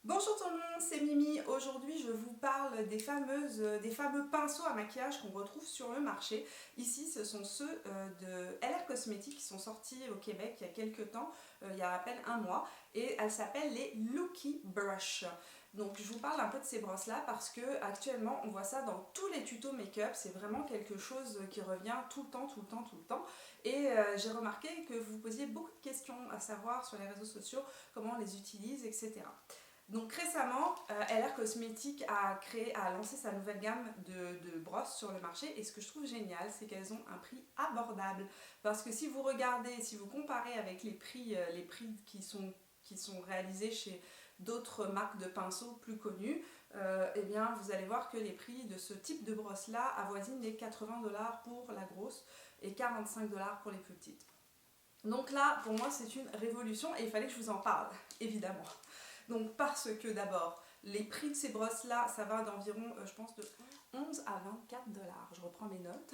Bonjour tout le monde, c'est Mimi. Aujourd'hui, je vous parle des fameux pinceaux à maquillage qu'on retrouve sur le marché. Ici, ce sont ceux de LR Cosmetics qui sont sortis au Québec il y a quelques temps, il y a à peine un mois, et elles s'appellent les Looky Brush. Donc, je vous parle un peu de ces brosses-là parce que actuellement, on voit ça dans tous les tutos make-up. C'est vraiment quelque chose qui revient tout le temps, tout le temps, tout le temps. Et j'ai remarqué que vous posiez beaucoup de questions à savoir sur les réseaux sociaux, comment on les utilise, etc. Donc récemment, LR Cosmetics a lancé sa nouvelle gamme de brosses sur le marché et ce que je trouve génial, c'est qu'elles ont un prix abordable. Parce que si vous regardez, si vous comparez avec les prix qui sont réalisés chez d'autres marques de pinceaux plus connues, eh bien vous allez voir que les prix de ce type de brosse-là avoisinent les 80 $ pour la grosse et 45 $ pour les plus petites. Donc là, pour moi, c'est une révolution et il fallait que je vous en parle, évidemment. Donc parce que d'abord, les prix de ces brosses-là, ça va d'environ, je pense, de 11 à 24 $. Je reprends mes notes.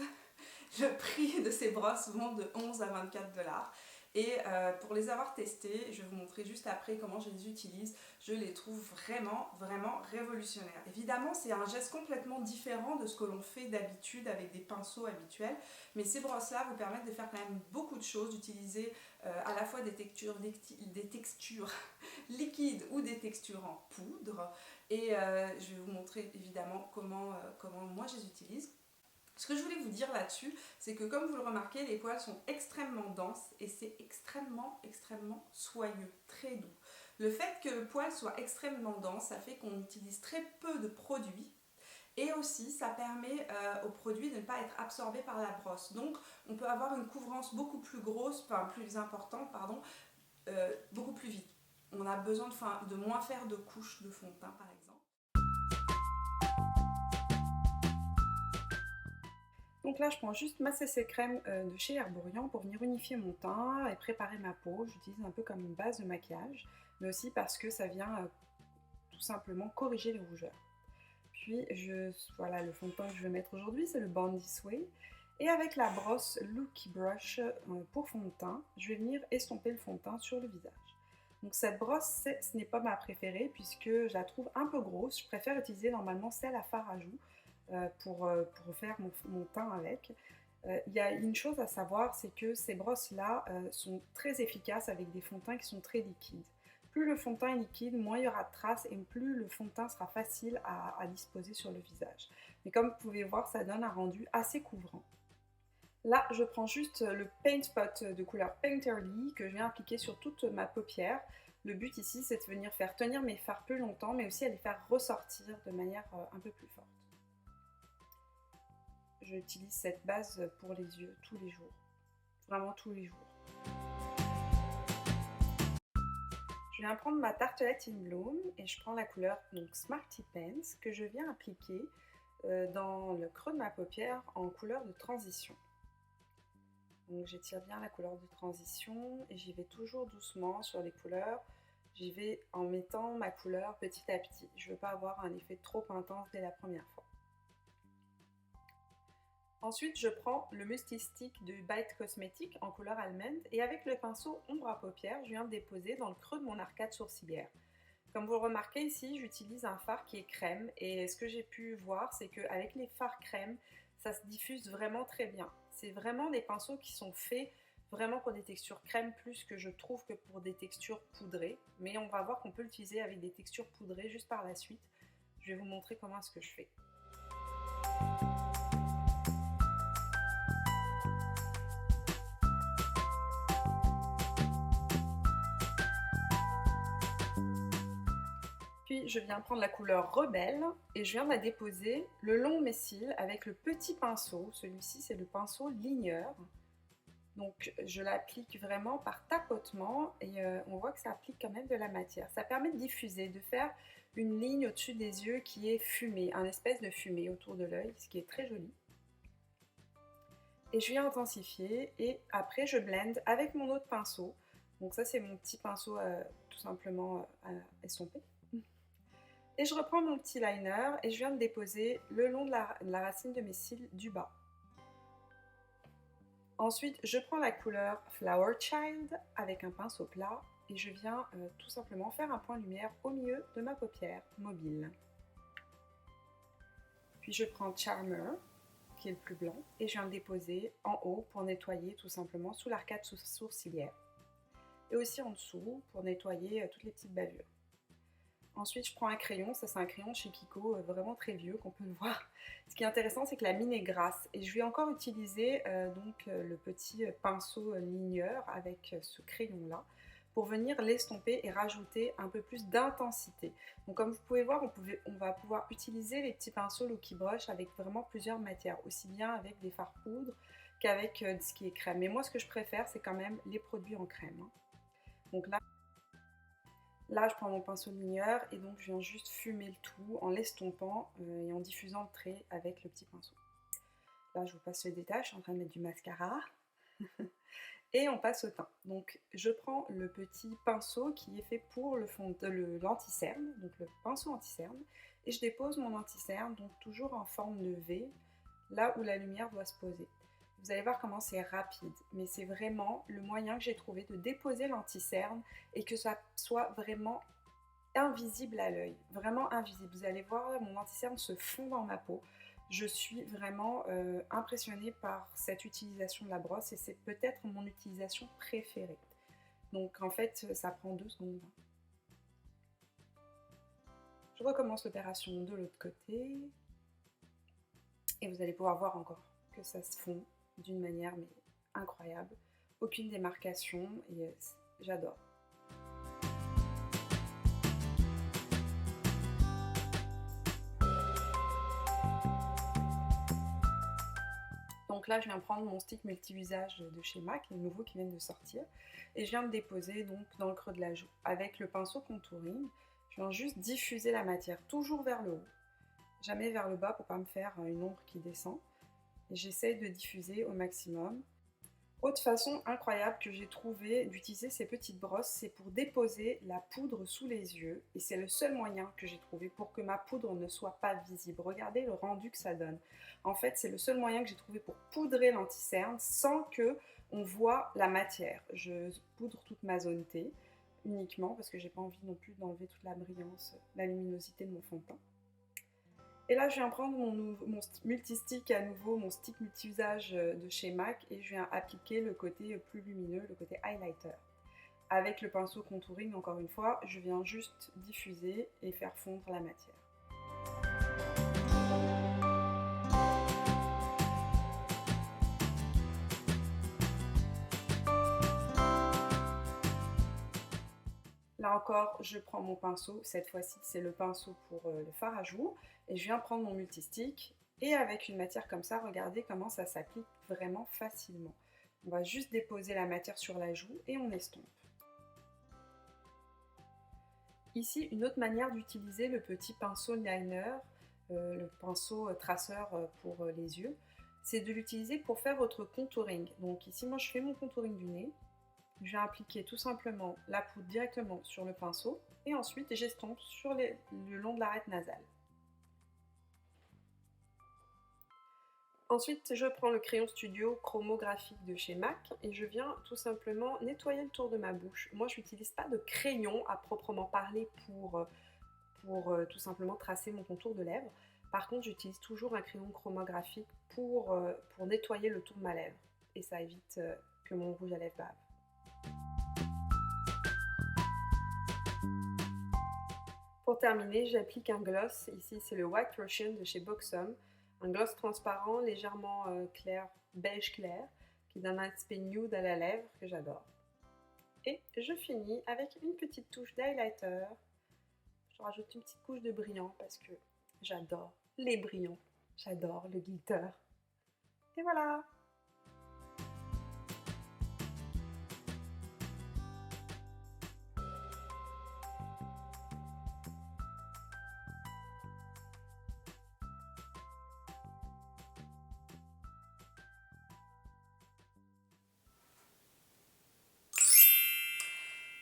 Le prix de ces brosses vont de 11 à 24 $. Et pour les avoir testées, je vais vous montrer juste après comment je les utilise. Je les trouve vraiment, vraiment révolutionnaires. Évidemment, c'est un geste complètement différent de ce que l'on fait d'habitude avec des pinceaux habituels. Mais ces brosses-là vous permettent de faire quand même beaucoup de choses, d'utiliser à la fois des textures liquides ou des textures en poudre. Et je vais vous montrer évidemment comment moi je les utilise. Ce que je voulais vous dire là-dessus, c'est que comme vous le remarquez, les poils sont extrêmement denses et c'est extrêmement, extrêmement soyeux, très doux. Le fait que le poil soit extrêmement dense, ça fait qu'on utilise très peu de produits et aussi ça permet aux produits de ne pas être absorbés par la brosse. Donc on peut avoir une couvrance beaucoup plus grosse, enfin plus importante, pardon, beaucoup plus vite. On a besoin de moins faire de couches de fond de teint par exemple. Donc là, je prends juste ma CC crème de chez Herborian pour venir unifier mon teint et préparer ma peau. J'utilise un peu comme une base de maquillage, mais aussi parce que ça vient tout simplement corriger les rougeurs. Puis, voilà, le fond de teint que je vais mettre aujourd'hui, c'est le Born This Way. Et avec la brosse Looky Brush pour fond de teint, je vais venir estomper le fond de teint sur le visage. Donc cette brosse, ce n'est pas ma préférée puisque je la trouve un peu grosse. Je préfère utiliser normalement celle à fard à joues pour faire mon teint avec. Il y a une chose à savoir, c'est que ces brosses-là sont très efficaces avec des fonds de teint qui sont très liquides. Plus le fond de teint est liquide, moins il y aura de traces et plus le fond de teint sera facile à disposer sur le visage. Mais comme vous pouvez voir, ça donne un rendu assez couvrant. Là, je prends juste le Paint Pot de couleur Painterly que je viens appliquer sur toute ma paupière. Le but ici, c'est de venir faire tenir mes fards plus longtemps, mais aussi à les faire ressortir de manière un peu plus forte. J'utilise cette base pour les yeux tous les jours, vraiment tous les jours. Je viens prendre ma tartelette in Bloom et je prends la couleur donc Smarty Pants que je viens appliquer dans le creux de ma paupière en couleur de transition. Donc j'étire bien la couleur de transition et j'y vais toujours doucement sur les couleurs. J'y vais en mettant ma couleur petit à petit. Je ne veux pas avoir un effet trop intense dès la première fois. Ensuite, je prends le Musty Stick de Bite Cosmetics en couleur almond et avec le pinceau ombre à paupières, je viens le déposer dans le creux de mon arcade sourcilière. Comme vous le remarquez ici, j'utilise un fard qui est crème et ce que j'ai pu voir, c'est qu'avec les fards crème, ça se diffuse vraiment très bien. C'est vraiment des pinceaux qui sont faits vraiment pour des textures crème plus que je trouve que pour des textures poudrées. Mais on va voir qu'on peut l'utiliser avec des textures poudrées juste par la suite. Je vais vous montrer comment est-ce que je fais. Puis je viens prendre la couleur Rebelle et je viens de la déposer le long de mes cils avec le petit pinceau. Celui-ci, c'est le pinceau ligneur. Donc je l'applique vraiment par tapotement et on voit que ça applique quand même de la matière. Ça permet de diffuser, de faire une ligne au-dessus des yeux qui est fumée, un espèce de fumée autour de l'œil, ce qui est très joli. Et je viens intensifier et après je blende avec mon autre pinceau. Donc ça c'est mon petit pinceau tout simplement estompé. Et je reprends mon petit liner et je viens de déposer le long de la racine de mes cils du bas. Ensuite, je prends la couleur Flower Child avec un pinceau plat et je viens tout simplement faire un point lumière au milieu de ma paupière mobile. Puis je prends Charmer, qui est le plus blanc, et je viens le déposer en haut pour nettoyer tout simplement sous l'arcade sourcilière. Et aussi en dessous pour nettoyer toutes les petites bavures. Ensuite, je prends un crayon, ça c'est un crayon chez Kiko, vraiment très vieux, qu'on peut le voir. Ce qui est intéressant, c'est que la mine est grasse. Et je vais encore utiliser le petit pinceau ligneur avec ce crayon-là pour venir l'estomper et rajouter un peu plus d'intensité. Donc comme vous pouvez voir, on va pouvoir utiliser les petits pinceaux Lucky Brush avec vraiment plusieurs matières, aussi bien avec des fards poudre qu'avec ce qui est crème. Mais moi, ce que je préfère, c'est quand même les produits en crème. Donc là, je prends mon pinceau ligneur et donc je viens juste fumer le tout en l'estompant et en diffusant le trait avec le petit pinceau. Là, je vous passe le détail, je suis en train de mettre du mascara. Et on passe au teint. Donc, je prends le petit pinceau qui est fait pour l'anti-cerne, donc le pinceau anti-cerne, et je dépose mon anti-cerne, donc toujours en forme de V, là où la lumière doit se poser. Vous allez voir comment c'est rapide, mais c'est vraiment le moyen que j'ai trouvé de déposer l'anti-cerne et que ça soit vraiment invisible à l'œil, vraiment invisible. Vous allez voir, mon anti-cerne se fond dans ma peau. Je suis vraiment impressionnée par cette utilisation de la brosse et c'est peut-être mon utilisation préférée. Donc en fait, ça prend 2 secondes. Je recommence l'opération de l'autre côté et vous allez pouvoir voir encore que ça se fond d'une manière mais incroyable. Aucune démarcation et j'adore. Donc là, je viens prendre mon stick multi-usage de chez MAC, les nouveaux qui viennent de sortir, et je viens le déposer donc dans le creux de la joue. Avec le pinceau contouring, je viens juste diffuser la matière, toujours vers le haut, jamais vers le bas pour ne pas me faire une ombre qui descend. Et j'essaye de diffuser au maximum. Autre façon incroyable que j'ai trouvé d'utiliser ces petites brosses, c'est pour déposer la poudre sous les yeux. Et c'est le seul moyen que j'ai trouvé pour que ma poudre ne soit pas visible. Regardez le rendu que ça donne. En fait, c'est le seul moyen que j'ai trouvé pour poudrer l'anti-cerne sans que on voit la matière. Je poudre toute ma zone T uniquement parce que j'ai pas envie non plus d'enlever toute la brillance, la luminosité de mon fond de teint. Et là, je viens prendre mon multi-stick à nouveau, mon stick multi-usage de chez MAC et je viens appliquer le côté plus lumineux, le côté highlighter. Avec le pinceau contouring, encore une fois, je viens juste diffuser et faire fondre la matière. Là encore, je prends mon pinceau, cette fois-ci c'est le pinceau pour le fard à joues, et je viens prendre mon multistick, et avec une matière comme ça, regardez comment ça s'applique vraiment facilement. On va juste déposer la matière sur la joue et on estompe. Ici, une autre manière d'utiliser le petit pinceau liner, le pinceau traceur pour les yeux, c'est de l'utiliser pour faire votre contouring. Donc ici, moi je fais mon contouring du nez. Je vais appliquer tout simplement la poudre directement sur le pinceau et ensuite j'estompe sur le long de l'arête nasale. Ensuite, je prends le crayon studio chromographique de chez MAC et je viens tout simplement nettoyer le tour de ma bouche. Moi, je n'utilise pas de crayon à proprement parler pour tout simplement tracer mon contour de lèvres. Par contre, j'utilise toujours un crayon chromographique pour nettoyer le tour de ma lèvre et ça évite que mon rouge à lèvres bave. Pour terminer, j'applique un gloss. Ici, c'est le White Russian de chez Buxom. Un gloss transparent, légèrement clair, beige clair, qui donne un aspect nude à la lèvre que j'adore. Et je finis avec une petite touche d'highlighter. Je rajoute une petite couche de brillant parce que j'adore les brillants. J'adore le glitter. Et voilà!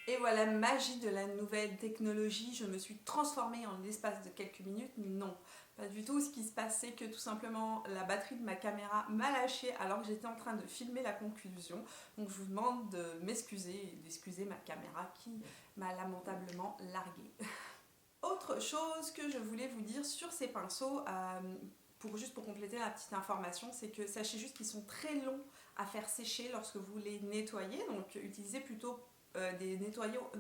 Et voilà, magie de la nouvelle technologie, je me suis transformée en l'espace de quelques minutes. Non, pas du tout. Ce qui se passe, c'est que tout simplement la batterie de ma caméra m'a lâché alors que j'étais en train de filmer la conclusion. Donc je vous demande de m'excuser et d'excuser ma caméra qui m'a lamentablement larguée. Autre chose que je voulais vous dire sur ces pinceaux, juste pour compléter la petite information, c'est que sachez juste qu'ils sont très longs à faire sécher lorsque vous les nettoyez. Donc utilisez plutôt des nettoyants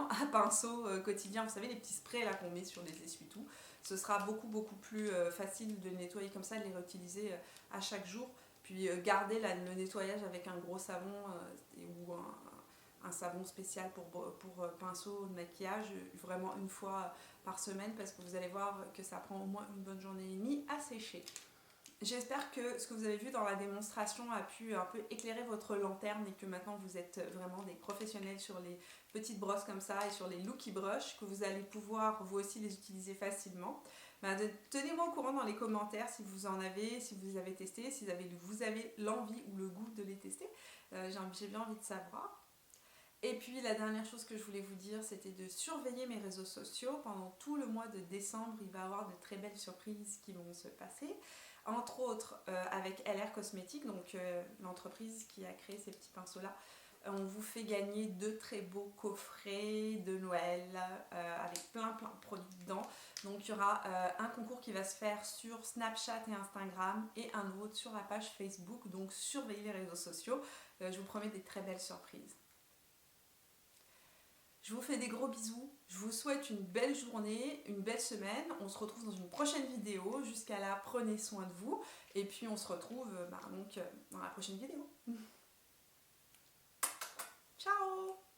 à pinceau quotidien. Vous savez, les petits sprays là qu'on met sur les essuie-tout. Ce sera beaucoup plus facile de les nettoyer comme ça, de les réutiliser à chaque jour. Puis gardez le nettoyage avec un gros savon ou un savon spécial pour pinceau de maquillage, vraiment une fois par semaine, parce que vous allez voir que ça prend au moins une bonne journée et demie à sécher. J'espère que ce que vous avez vu dans la démonstration a pu un peu éclairer votre lanterne et que maintenant vous êtes vraiment des professionnels sur les petites brosses comme ça et sur les Looky Brush, que vous allez pouvoir vous aussi les utiliser facilement. Tenez-moi au courant dans les commentaires si vous en avez, si vous avez testé, si vous avez l'envie ou le goût de les tester. J'ai bien envie de savoir. Et puis la dernière chose que je voulais vous dire, c'était de surveiller mes réseaux sociaux. Pendant tout le mois de décembre, il va y avoir de très belles surprises qui vont se passer. Entre autres avec LR Cosmétiques, donc l'entreprise qui a créé ces petits pinceaux-là. On vous fait gagner de très beaux coffrets de Noël avec plein de produits dedans. Donc il y aura un concours qui va se faire sur Snapchat et Instagram et un autre sur la page Facebook. Donc surveillez les réseaux sociaux. Je vous promets des très belles surprises. Je vous fais des gros bisous, je vous souhaite une belle journée, une belle semaine. On se retrouve dans une prochaine vidéo. Jusqu'à là, prenez soin de vous. Et puis on se retrouve dans la prochaine vidéo. Ciao!